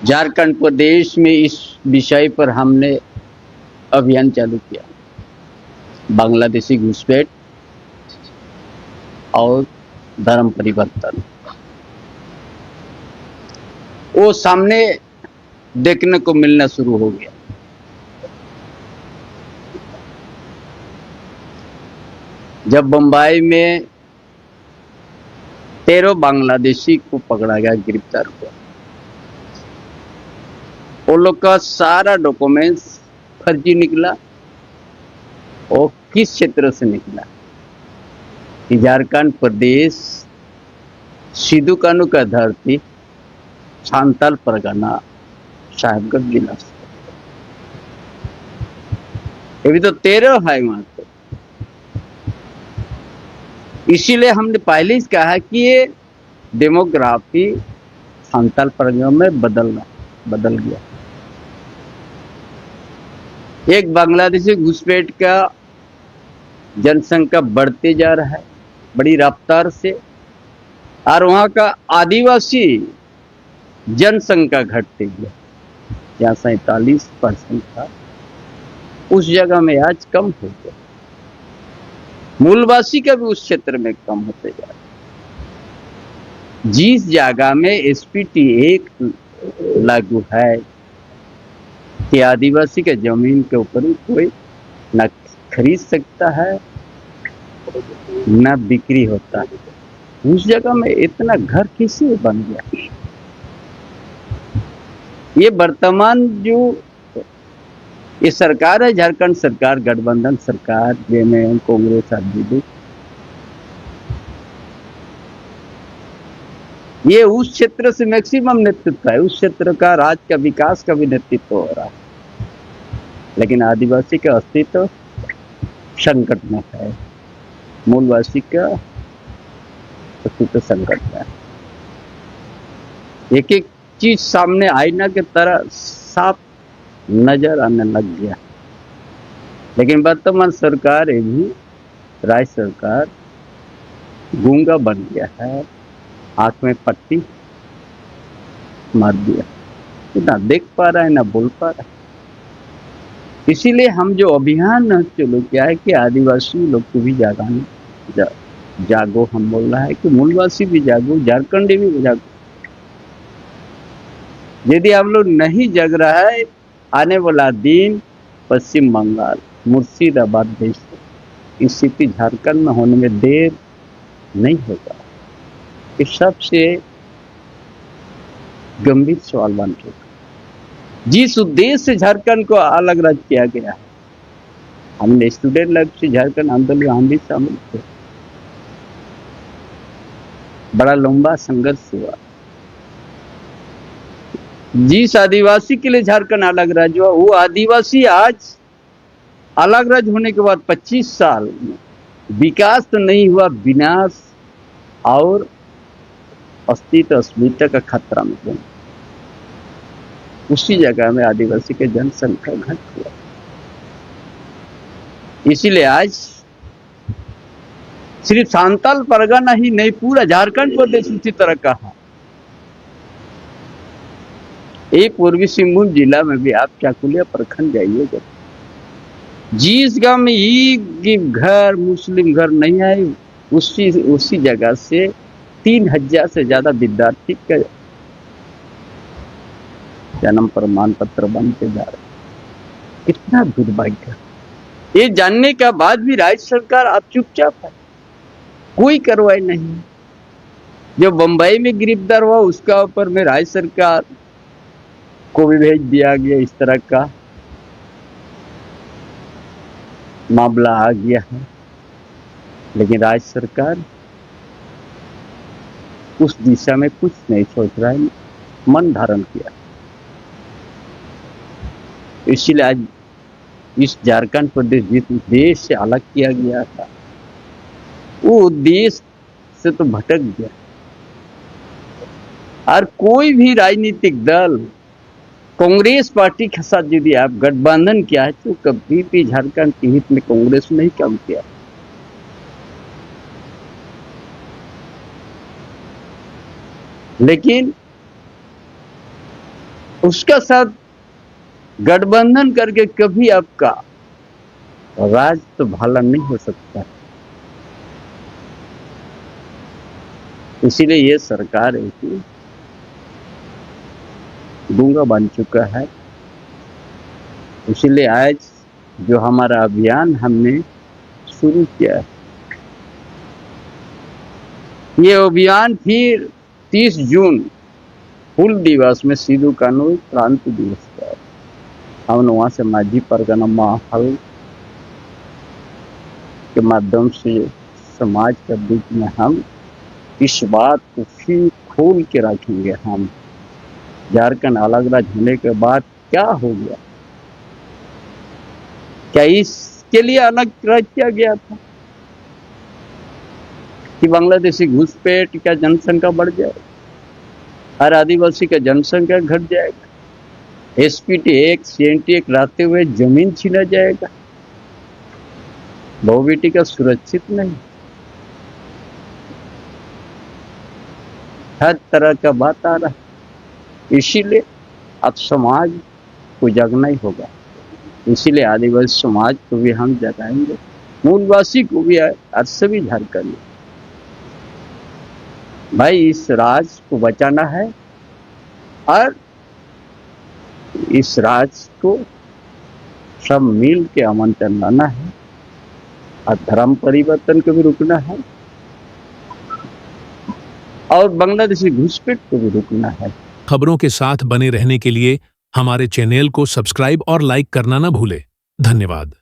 झारखंड प्रदेश में इस विषय पर हमने अभियान चालू किया। बांग्लादेशी घुसपैठ और धर्म परिवर्तन वो सामने देखने को मिलना शुरू हो गया। जब बंबई में 13 बांग्लादेशी को पकड़ा गया, गिरफ्तार हुआ, वो लोग का सारा डॉक्यूमेंट्स फर्जी निकला। और किस क्षेत्र से निकला कि झारखंड प्रदेश सिद्धू कानू का धरती सांताल परगना साहिबगंज जिला से। अभी तो 13 है वहां पे। इसीलिए हमने पहले ही कहा कि ये डेमोग्राफी सांताल परगना में बदल गया। एक बांग्लादेशी घुसपैठ का जनसंख्या बढ़ते जा रहा है बड़ी रफ्तार से, और वहां का आदिवासी जनसंख्या घटते गया। यहाँ 47% था, उस जगह में आज कम हो गया। मूलवासी का भी उस क्षेत्र में कम होते जा रहा है। जिस जगह में एसपीटी 1 लागू है कि आदिवासी के जमीन के ऊपर कोई न खरीद सकता है न बिक्री होता है, उस जगह में इतना घर कैसे बन गया? ये वर्तमान जो ये सरकार है, झारखंड सरकार, गठबंधन सरकार, जेएमएम, कांग्रेस आदि, ये उस क्षेत्र से मैक्सिमम नेतृत्व है। उस क्षेत्र का राज्य का विकास का भी नेतृत्व हो रहा है, लेकिन आदिवासी का अस्तित्व संकट में है, मूलवासी का अस्तित्व संकट में है। एक एक चीज सामने आईना के तरह साफ नजर आने लग गया। लेकिन वर्तमान सरकार, ये भी राज्य सरकार, गूंगा बन गया है, आंख में पट्टी मार दिया, ना देख पा रहा है ना बोल पा रहा है। इसीलिए हम जो अभियान चलो क्या है कि आदिवासी लोग को भी जागो। हम बोल रहा है कि मूलवासी भी जागो, झारखंडी भी जागो। यदि हम लोग नहीं जग रहा है, आने वाला दिन पश्चिम बंगाल, मुर्शिदाबाद जैसे स्थिति झारखंड में होने में देर नहीं होगा। ये सबसे गंभीर सवाल बन चुका। जिस उद्देश्य से झारखंड को अलग राज्य किया गया है, हमने स्टूडेंट लाइफ से झारखंड आंदोलन हम भी शामिल थे। बड़ा लंबा संघर्ष हुआ। जिस आदिवासी के लिए झारखंड अलग राज्य हुआ, वो आदिवासी आज अलग राज्य होने के बाद 25 साल में विकास तो नहीं हुआ, विनाश और अस्तित्व अस्मिता का खतरा में बना। उसी जगह में आदिवासी के जनसंख्या घट हुआ। इसीलिए आज सिर्फ सांताल परगना ही नहीं, पूरा झारखंड प्रदेश उसी तरह का है। एक पूर्वी सिंहभूम जिला में भी आप चाकुलिया प्रखंड जाइएगा, जिस गांव में एक घर मुस्लिम घर नहीं है, उसी जगह से 3000 से ज्यादा विद्यार्थी का जन्म प्रमाण पत्र बनते जा रहे। कितना दुर्भाग्य। ये जानने के बाद भी राज्य सरकार अब चुपचाप है, कोई कार्रवाई नहीं। जो बंबई में गिरफ्तार हुआ उसका ऊपर में राज्य सरकार को भी भेज दिया गया। इस तरह का मामला आ गया है, लेकिन राज्य सरकार उस दिशा में कुछ नहीं सोच रहा है, मन धारण किया। इसलिए आज इस झारखंड प्रदेश जिस उद्देश्य से अलग किया गया था, वो उद्देश्य से तो भटक गया। और कोई भी राजनीतिक दल कांग्रेस पार्टी के साथ यदि आप गठबंधन किया है, तो कभी भी झारखंड के हित में कांग्रेस नहीं काम किया। लेकिन उसका साथ गठबंधन करके कभी आपका राज तो भला नहीं हो सकता। इसीलिए ये सरकार है कि गूंगा बन चुका है। इसीलिए आज जो हमारा अभियान हमने शुरू किया है, ये अभियान फिर 30 जून हुल दिवस में सिदो कान्हू क्रांति दिवस का हमने वहां से माझी परगना महल के माध्यम से समाज के बीच में हम इस बात को फिर खोल के रखेंगे। हम झारखंड अलग राज्य होने के बाद क्या हो गया, क्या इसके लिए अलग राज्य किया गया था कि बांग्लादेशी घुसपैठ का जनसंख्या बढ़ जाएगा, हर आदिवासी का जनसंख्या घट जाएगा, एसपीटी एक्ट सीएनटी एक्ट लाते हुए जमीन छीना जाएगा, बहुबेटी का सुरक्षित नहीं, हर तरह का बात आ रहा है। इसीलिए अब समाज को जगना ही होगा। इसीलिए आदिवासी समाज को भी हम जगाएंगे, मूलवासी को भी और सभी झारखंड भाई इस राज को बचाना है और इस राज को सब मिल के आमंत्रण लाना है और धर्म परिवर्तन को भी रुकना है और बांग्लादेशी घुसपैठ को भी रुकना है। खबरों के साथ बने रहने के लिए हमारे चैनल को सब्सक्राइब और लाइक करना न भूलें। धन्यवाद।